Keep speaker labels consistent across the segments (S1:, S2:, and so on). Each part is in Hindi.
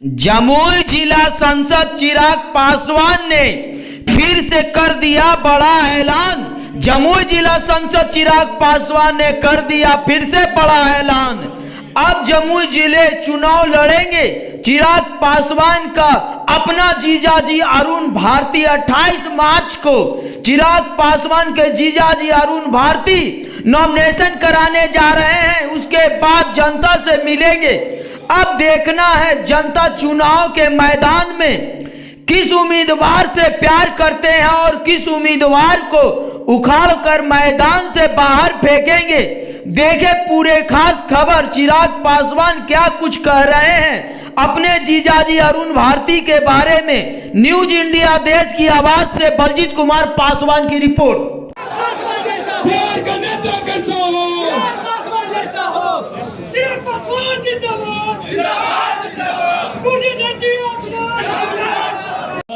S1: जमुई जिला सांसद चिराग पासवान ने फिर से कर दिया बड़ा ऐलान। जमुई जिला सांसद चिराग पासवान ने कर दिया फिर से बड़ा ऐलान। अब जमुई जिले चुनाव लड़ेंगे। चिराग पासवान का अपना जीजाजी अरुण भारती 28 मार्च को चिराग पासवान के जीजाजी अरुण भारती नॉमिनेशन कराने जा रहे हैं। उसके बाद जनता से मिलेंगे। अब देखना है जनता चुनाव के मैदान में किस उम्मीदवार से प्यार करते हैं और किस उम्मीदवार को उखाड़ कर मैदान से बाहर फेंकेंगे। देखे पूरे खास खबर चिराग पासवान क्या कुछ कह रहे हैं अपने जीजाजी अरुण भारती के बारे में। न्यूज इंडिया देश की आवाज से बलजीत कुमार पासवान की रिपोर्ट।
S2: प्यार का नेता कैसा हो?
S3: चिराग पासवान जिंदाबाद, जिंदाबाद, जिंदाबाद। मुझे धरती आसमान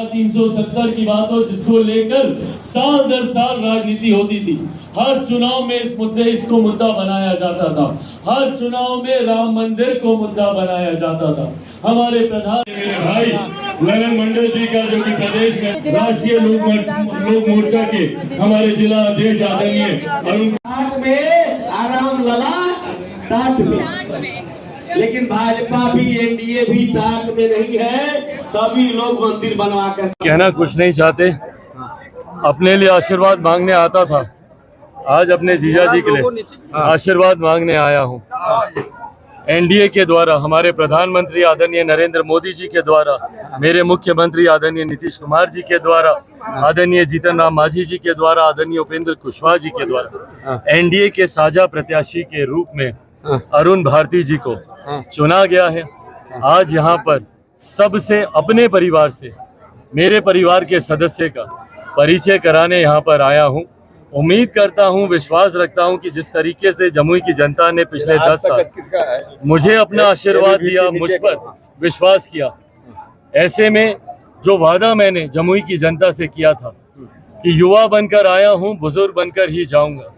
S4: 370 की बात हो जिसको लेकर साल दर साल राजनीति होती थी। हर चुनाव में इसको मुद्दा बनाया जाता था। हर चुनाव में राम मंदिर को मुद्दा बनाया जाता था। हमारे प्रधान
S5: मेरे भाई ललन मंडल जी का जो कि प्रदेश में राष्ट्रीय लोक मोर्चा के हमारे जिला अध्यक्ष आदरणीय अरुण
S2: टाट में आराम लला टाट में, लेकिन भाजपा भी एनडीए भी टाट में नहीं है। सभी लोग मंदिर बनवा कर
S4: कहना कुछ नहीं चाहते, अपने लिए आशीर्वाद मांगने आता था। आज अपने जीजा जी के लिए आशीर्वाद मांगने आया हूँ। एनडीए के द्वारा, हमारे प्रधानमंत्री आदरणीय नरेंद्र मोदी जी के द्वारा, मेरे मुख्यमंत्री आदरणीय नीतीश कुमार जी के द्वारा, आदरणीय जीतन राम मांझी जी के द्वारा, आदरणीय उपेंद्र कुशवाहा जी के द्वारा एनडीए के साझा प्रत्याशी के रूप में अरुण भारती जी को चुना गया है। आज यहाँ पर सबसे अपने परिवार से, मेरे परिवार के सदस्य का परिचय कराने यहाँ पर आया हूँ। उम्मीद करता हूँ, विश्वास रखता हूँ कि जिस तरीके से जमुई की जनता ने पिछले 10 साल मुझे अपना आशीर्वाद दिया, मुझ पर विश्वास किया, ऐसे में जो वादा मैंने जमुई की जनता से किया था कि युवा बनकर आया हूँ, बुजुर्ग बनकर ही जाऊँगा।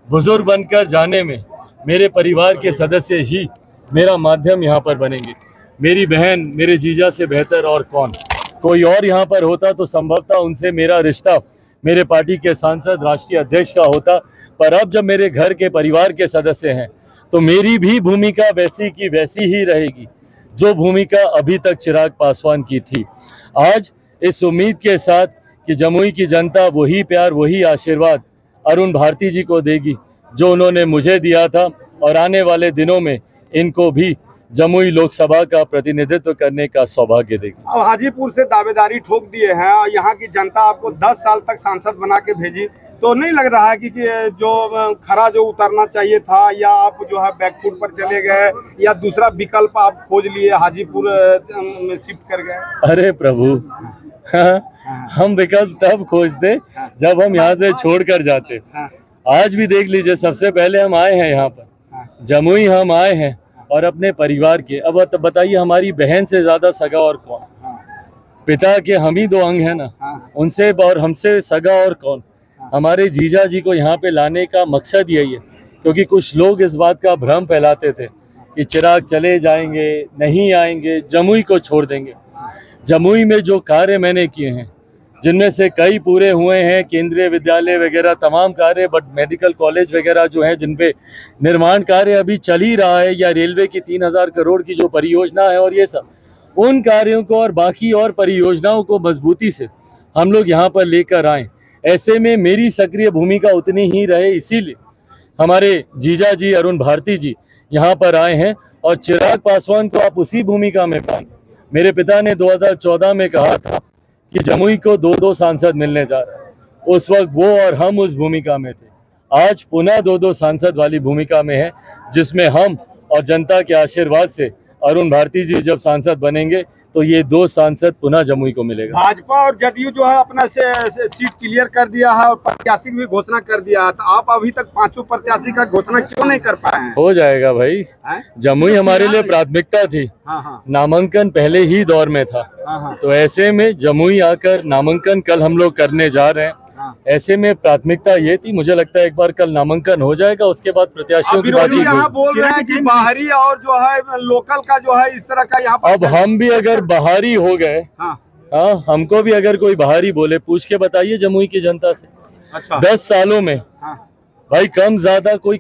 S4: बुजुर्ग बनकर जाने में मेरे परिवार के सदस्य ही मेरा माध्यम यहाँ पर बनेंगे। मेरी बहन, मेरे जीजा से बेहतर और कौन, कोई और यहाँ पर होता तो संभवतः उनसे मेरा रिश्ता मेरे पार्टी के सांसद, राष्ट्रीय अध्यक्ष का होता। पर अब जब मेरे घर के परिवार के सदस्य हैं तो मेरी भी भूमिका वैसी की वैसी ही रहेगी जो भूमिका अभी तक चिराग पासवान की थी। आज इस उम्मीद के साथ कि जमुई की जनता वही प्यार, वही आशीर्वाद अरुण भारती जी को देगी जो उन्होंने मुझे दिया था, और आने वाले दिनों में इनको भी जमुई लोकसभा का प्रतिनिधित्व करने का सौभाग्य देगी।
S6: अब हाजीपुर से दावेदारी ठोक दिए हैं और यहाँ की जनता आपको 10 साल तक सांसद बना के भेजी, तो नहीं लग रहा है कि जो खरा जो उतरना चाहिए था, या आप जो है बैकफुट पर चले गए, या दूसरा विकल्प आप खोज लिए हाजीपुर में शिफ्ट कर गए?
S4: अरे प्रभु, हम विकल्प तब खोजते जब हम यहाँ से छोड़ कर जाते। आज भी देख लीजिए, सबसे पहले हम आए हैं यहाँ पर जमुई, हम आए हैं और अपने परिवार के। अब बताइए, हमारी बहन से ज्यादा सगा और कौन? पिता के हम ही 2 अंग हैं ना, उनसे और हमसे सगा और कौन? हमारे जीजा जी को यहाँ पे लाने का मकसद यही है, क्योंकि कुछ लोग इस बात का भ्रम फैलाते थे कि चिराग चले जाएंगे, नहीं आएंगे, जमुई को छोड़ देंगे। जमुई में जो कार्य मैंने किए हैं, जिनमें से कई पूरे हुए हैं, केंद्रीय विद्यालय वगैरह तमाम कार्य, बट मेडिकल कॉलेज वगैरह जो है जिन पे निर्माण कार्य अभी चल ही रहा है, या रेलवे की 3000 करोड़ की जो परियोजना है, और ये सब उन कार्यों को और बाकी और परियोजनाओं को मजबूती से हम लोग यहाँ पर लेकर आए। ऐसे में मेरी सक्रिय भूमिका उतनी ही रहे, इसीलिए हमारे जीजा जी अरुण भारती जी यहाँ पर आए हैं। और चिराग पासवान को आप उसी भूमिका में पाएंगे। मेरे पिता ने 2014 में कहा था कि जमुई को 2-2 सांसद मिलने जा रहे हैं। उस वक्त वो और हम उस भूमिका में थे। आज पुनः 2-2 सांसद वाली भूमिका में है, जिसमें हम और जनता के आशीर्वाद से अरुण भारती जी जब सांसद बनेंगे तो ये 2 सांसद पुनः जमुई को मिलेगा।
S6: भाजपा और जदयू जो है अपना से सीट क्लियर कर दिया है और प्रत्याशी की भी घोषणा कर दिया है, तो आप अभी तक 5 प्रत्याशी का घोषणा क्यों नहीं कर पाए हैं?
S4: हो जाएगा भाई, जमुई हमारे लिए प्राथमिकता थी। नामांकन पहले ही दौर में था, तो ऐसे में जमुई आकर नामांकन कल हम लोग करने जा रहे हैं। ऐसे में प्राथमिकता ये थी, मुझे लगता है एक बार कल नामांकन हो जाएगा, उसके बाद प्रत्याशियों
S6: अब
S4: की
S6: विरोधी यहाँ
S4: बात
S6: बोल रहे हैं कि बाहरी और जो है लोकल का जो है इस तरह का यहाँ पर
S4: अब हम भी अगर बाहरी हो गए,
S6: हाँ
S4: हाँ, हमको भी अगर कोई बाहरी बोले, पूछ के बताइए जमुई की जनता से।
S6: अच्छा
S4: 10 सालों में
S6: हाँ
S4: भाई कम ज्यादा कोई